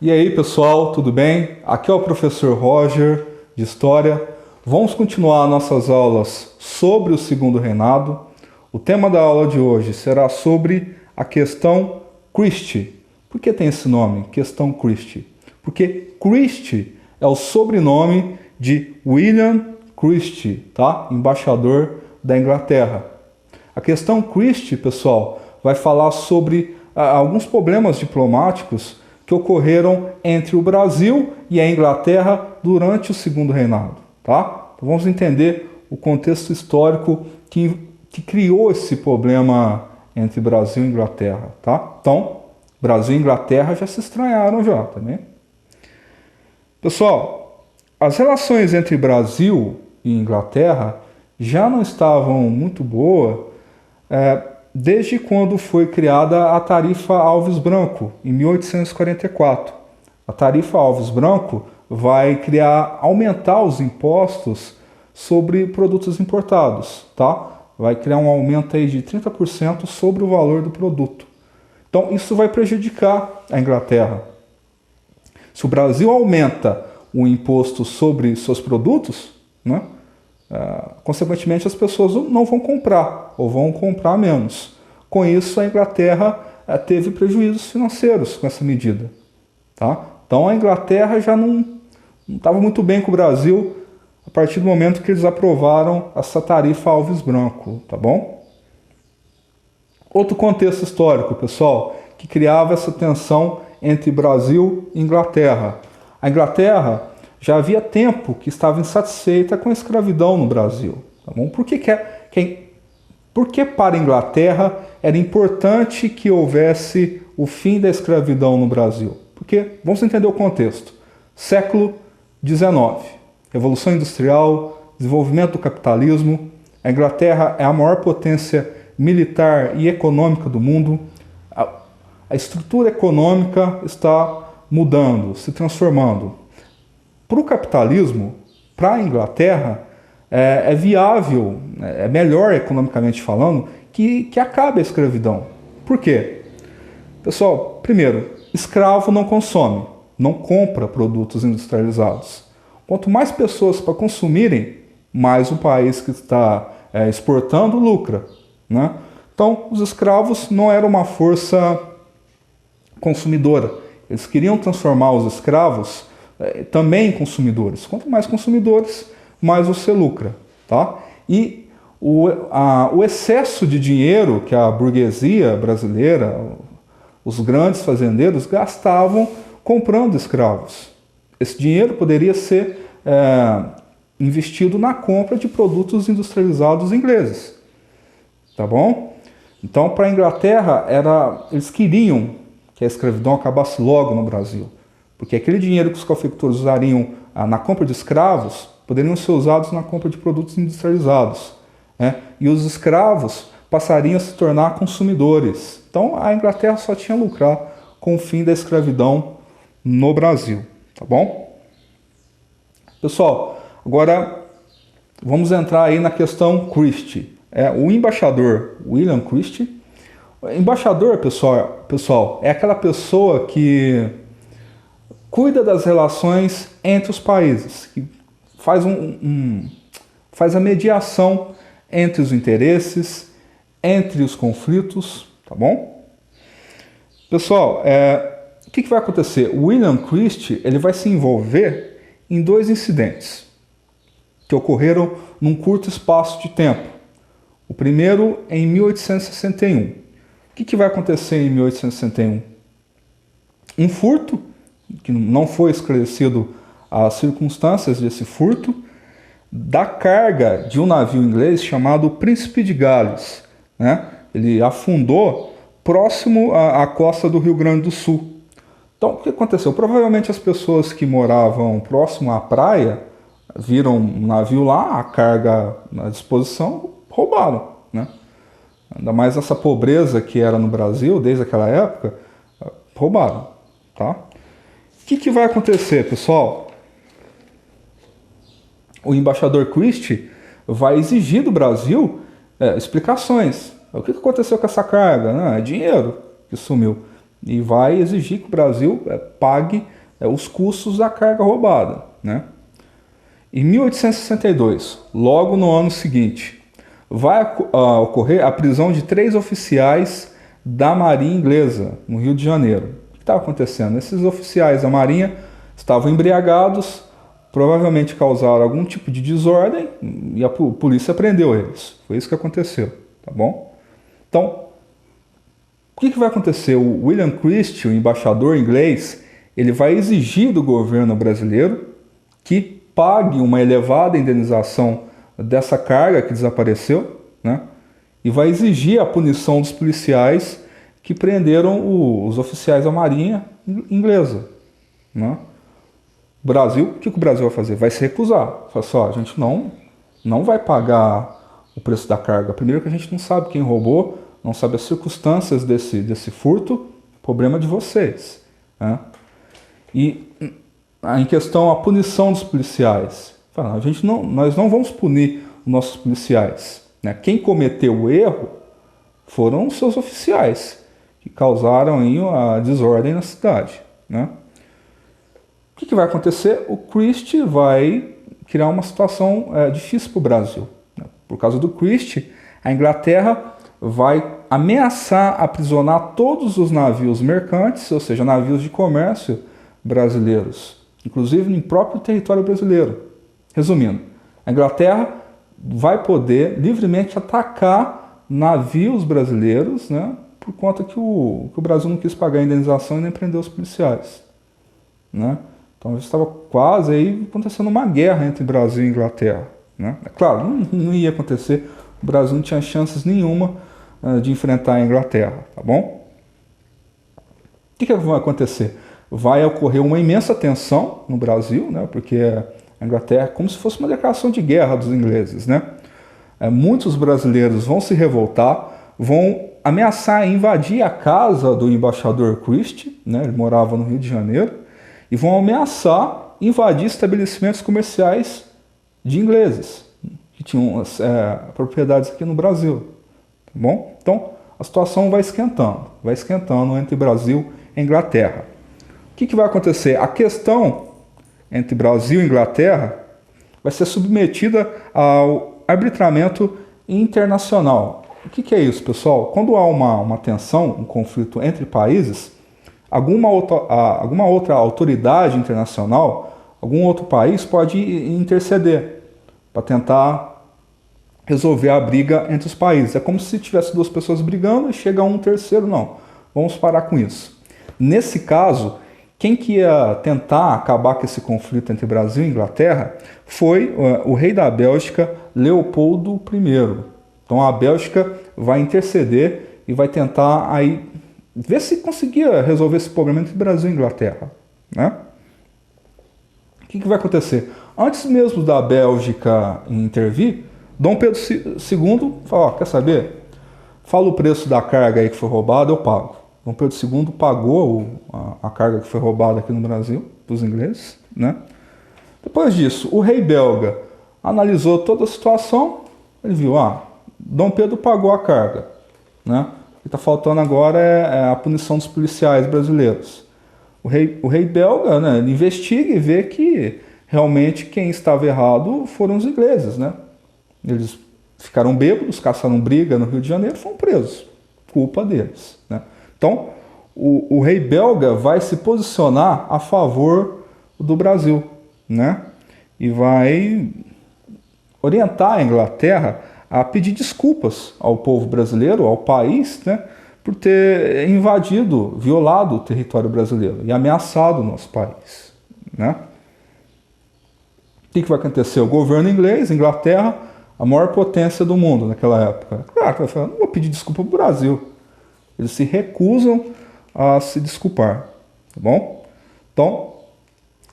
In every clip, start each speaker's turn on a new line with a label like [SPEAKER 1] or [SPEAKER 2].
[SPEAKER 1] E aí pessoal, tudo bem? Aqui é o professor Roger, de História. Vamos continuar nossas aulas sobre o Segundo Reinado. O tema da aula de hoje será sobre a questão Christie. Por que tem esse nome, questão Christie? Porque Christie é o sobrenome de William Christie, tá? Embaixador da Inglaterra. A questão Christie, pessoal, vai falar sobre alguns problemas diplomáticos que ocorreram entre o Brasil e a Inglaterra durante o Segundo Reinado, tá? Então vamos entender o contexto histórico que criou esse problema entre Brasil e Inglaterra, tá? Então, Brasil e Inglaterra já se estranharam já, também. Pessoal, as relações entre Brasil e Inglaterra já não estavam muito boas desde quando foi criada a Tarifa Alves Branco, em 1844. A Tarifa Alves Branco vai aumentar os impostos sobre produtos importados, tá? Vai criar um aumento aí de 30% sobre o valor do produto. Então isso vai prejudicar a Inglaterra. Se o Brasil aumenta o imposto sobre seus produtos, né? Consequentemente as pessoas não vão comprar ou vão comprar menos. Com isso a Inglaterra teve prejuízos financeiros com essa medida, tá? Então a Inglaterra já não estava muito bem com o Brasil a partir do momento que eles aprovaram essa tarifa Alves Branco, tá bom? Outro contexto histórico, pessoal, que criava essa tensão entre Brasil e Inglaterra. A Inglaterra já havia tempo que estava insatisfeita com a escravidão no Brasil. Tá bom? Por que para a Inglaterra era importante que houvesse o fim da escravidão no Brasil? Porque, vamos entender o contexto. Século XIX, Revolução Industrial, desenvolvimento do capitalismo. A Inglaterra é a maior potência militar e econômica do mundo. A estrutura econômica está mudando, se transformando. Para o capitalismo, para a Inglaterra, é viável, é melhor economicamente falando, que acabe a escravidão. Por quê? Pessoal, primeiro, escravo não consome, não compra produtos industrializados. Quanto mais pessoas para consumirem, mais o país que está exportando lucra, né? Então, os escravos não eram uma força consumidora. Eles queriam transformar os escravos também em consumidores. Quanto mais consumidores, mais você lucra, tá? E o excesso de dinheiro que a burguesia brasileira, os grandes fazendeiros, gastavam comprando escravos. Esse dinheiro poderia ser investido na compra de produtos industrializados ingleses, tá bom? Então, para a Inglaterra, eles queriam que a escravidão acabasse logo no Brasil. Porque aquele dinheiro que os cafeicultores usariam na compra de escravos poderiam ser usados na compra de produtos industrializados, né? E os escravos passariam a se tornar consumidores. Então a Inglaterra só tinha a lucrar com o fim da escravidão no Brasil, tá bom? Pessoal, agora vamos entrar aí na questão Christie. O embaixador William Christie. O embaixador, pessoal, é aquela pessoa que cuida das relações entre os países, que faz, faz a mediação entre os interesses, entre os conflitos, tá bom? Pessoal, o que vai acontecer? O William Christie ele vai se envolver em dois incidentes que ocorreram num curto espaço de tempo. O primeiro em 1861. O que vai acontecer em 1861? Um furto, que não foi esclarecido as circunstâncias desse furto, da carga de um navio inglês chamado Príncipe de Gales, né? Ele afundou próximo à costa do Rio Grande do Sul. Então, o que aconteceu? Provavelmente as pessoas que moravam próximo à praia viram um navio lá, a carga à disposição, roubaram, né? Ainda mais essa pobreza que era no Brasil desde aquela época, roubaram, tá? O que vai acontecer, pessoal? O embaixador Christie vai exigir do Brasil explicações. O que aconteceu com essa carga? É dinheiro que sumiu. e vai exigir que o Brasil pague os custos da carga roubada, né? Em 1862, logo no ano seguinte, vai ocorrer a prisão de 3 oficiais da Marinha Inglesa, no Rio de Janeiro. O que estava acontecendo? Esses oficiais da Marinha estavam embriagados, provavelmente causaram algum tipo de desordem e a polícia prendeu eles. Foi isso que aconteceu, tá bom? Então, o que vai acontecer? O William Christie, o embaixador inglês, ele vai exigir do governo brasileiro que pague uma elevada indenização dessa carga que desapareceu, né? E vai exigir a punição dos policiais que prenderam os oficiais da Marinha Inglesa, né? O Brasil, o que o Brasil vai fazer? Vai se recusar. Fala só, a gente não vai pagar o preço da carga. Primeiro que a gente não sabe quem roubou, não sabe as circunstâncias desse furto, problema de vocês, né? E em questão a punição dos policiais, nós não vamos punir os nossos policiais, né? Quem cometeu o erro foram os seus oficiais, que causaram aí a desordem na cidade, né? O que vai acontecer? O Christie vai criar uma situação difícil para o Brasil, né? Por causa do Christie, a Inglaterra vai ameaçar aprisionar todos os navios mercantes, ou seja, navios de comércio brasileiros, inclusive no próprio território brasileiro. Resumindo, a Inglaterra vai poder livremente atacar navios brasileiros, né, por conta que o Brasil não quis pagar a indenização e nem prender os policiais, né? Então estava quase aí acontecendo uma guerra entre Brasil e Inglaterra, né? É claro, não ia acontecer, o Brasil não tinha chances nenhuma de enfrentar a Inglaterra, tá bom? O que vai acontecer? Vai ocorrer uma imensa tensão no Brasil, né? Porque a Inglaterra é como se fosse uma declaração de guerra dos ingleses, né? Muitos brasileiros vão se revoltar, vão ameaçar invadir a casa do embaixador Christie, né? Ele morava no Rio de Janeiro, e vão ameaçar invadir estabelecimentos comerciais de ingleses, que tinham propriedades aqui no Brasil, tá bom? Então, a situação vai esquentando entre Brasil e Inglaterra. O que vai acontecer? A questão entre Brasil e Inglaterra vai ser submetida ao arbitramento internacional. O que é isso, pessoal? Quando há uma tensão, um conflito entre países, alguma outra autoridade internacional, algum outro país pode interceder para tentar resolver a briga entre os países. É como se tivesse 2 pessoas brigando e chega um terceiro, não, vamos parar com isso. Nesse caso, quem que ia tentar acabar com esse conflito entre Brasil e Inglaterra foi o rei da Bélgica, Leopoldo I. Então a Bélgica vai interceder e vai tentar aí ver se conseguia resolver esse problema entre Brasil e Inglaterra, né? O que vai acontecer? Antes mesmo da Bélgica intervir, Dom Pedro II fala, quer saber? Fala o preço da carga aí que foi roubada, eu pago. Dom Pedro II pagou a carga que foi roubada aqui no Brasil, dos ingleses, né? Depois disso, o rei belga analisou toda a situação, ele viu, Dom Pedro pagou a carga, né? O que está faltando agora é a punição dos policiais brasileiros. O rei belga, né, ele investiga e vê que realmente quem estava errado foram os ingleses, né? Eles ficaram bêbados, caçaram briga no Rio de Janeiro, foram presos. Culpa deles, né? Então, o rei belga vai se posicionar a favor do Brasil, né? E vai orientar a Inglaterra a pedir desculpas ao povo brasileiro, ao país, né, por ter invadido, violado o território brasileiro e ameaçado o nosso país, né? O que vai acontecer? O governo inglês, Inglaterra, a maior potência do mundo naquela época, claro, vai falar, não vou pedir desculpa para o Brasil. Eles se recusam a se desculpar, tá bom? Então,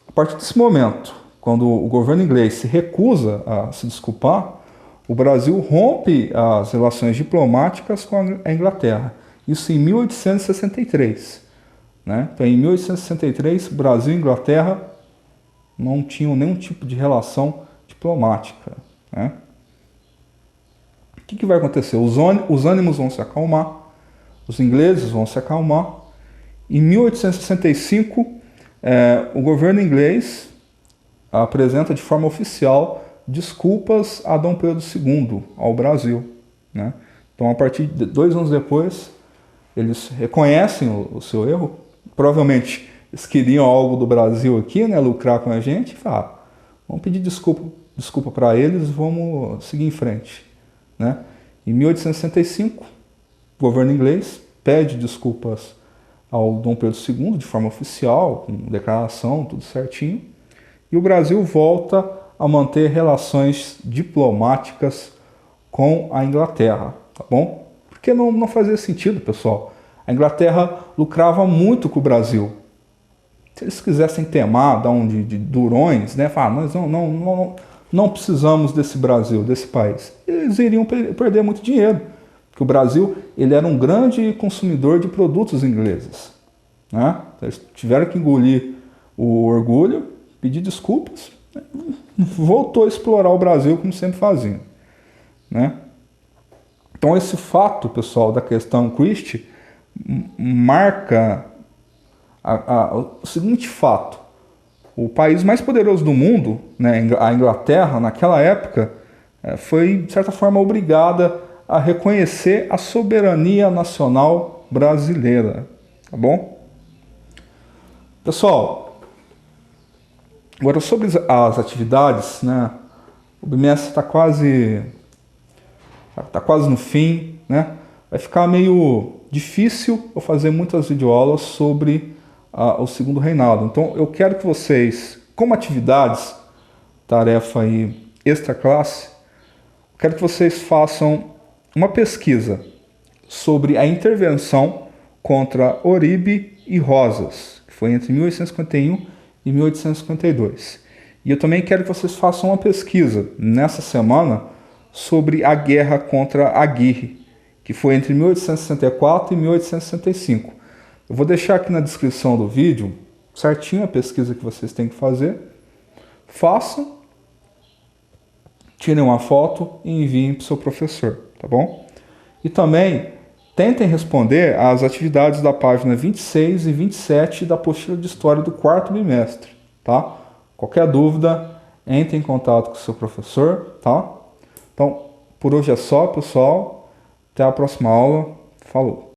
[SPEAKER 1] a partir desse momento, quando o governo inglês se recusa a se desculpar, o Brasil rompe as relações diplomáticas com a Inglaterra. Isso em 1863. Né? Então, em 1863, Brasil e Inglaterra não tinham nenhum tipo de relação diplomática. Né? O que vai acontecer? Os ânimos vão se acalmar, os ingleses vão se acalmar, Em 1865, o governo inglês apresenta de forma oficial desculpas a Dom Pedro II, ao Brasil, né? Então, a partir de 2 anos depois, eles reconhecem o seu erro. Provavelmente, eles queriam algo do Brasil aqui, né? Lucrar com a gente. E falam, vamos pedir desculpa para eles, vamos seguir em frente, né? Em 1865, o governo inglês pede desculpas ao Dom Pedro II de forma oficial, com declaração, tudo certinho. E o Brasil volta a manter relações diplomáticas com a Inglaterra, tá bom? Porque não fazia sentido, pessoal. A Inglaterra lucrava muito com o Brasil. Se eles quisessem temar, dar um de durões, né? Falar, nós não precisamos desse Brasil, desse país. Eles iriam perder muito dinheiro. Porque o Brasil ele era um grande consumidor de produtos ingleses, né? Então, eles tiveram que engolir o orgulho, pedir desculpas, né? Voltou a explorar o Brasil como sempre faziam, né? Então esse fato, pessoal, da questão Christie marca o seguinte fato: o país mais poderoso do mundo, né, a Inglaterra, naquela época, foi de certa forma obrigada a reconhecer a soberania nacional brasileira, tá bom? Pessoal, agora sobre as atividades, né? O bimestre está quase no fim, né? Vai ficar meio difícil eu fazer muitas videoaulas sobre o Segundo Reinado. Então eu quero que vocês, como atividades, tarefa aí extra classe, quero que vocês façam uma pesquisa sobre a intervenção contra Oribe e Rosas, que foi entre 1851 e 1852. E eu também quero que vocês façam uma pesquisa nessa semana sobre a guerra contra Aguirre, que foi entre 1864 e 1865. Eu vou deixar aqui na descrição do vídeo certinho a pesquisa que vocês têm que fazer. Façam, tirem uma foto e enviem para o seu professor, tá bom? E também tentem responder às atividades da página 26 e 27 da apostila de História do 4º bimestre, tá? Qualquer dúvida, entre em contato com o seu professor, tá? Então, por hoje é só, pessoal. Até a próxima aula. Falou!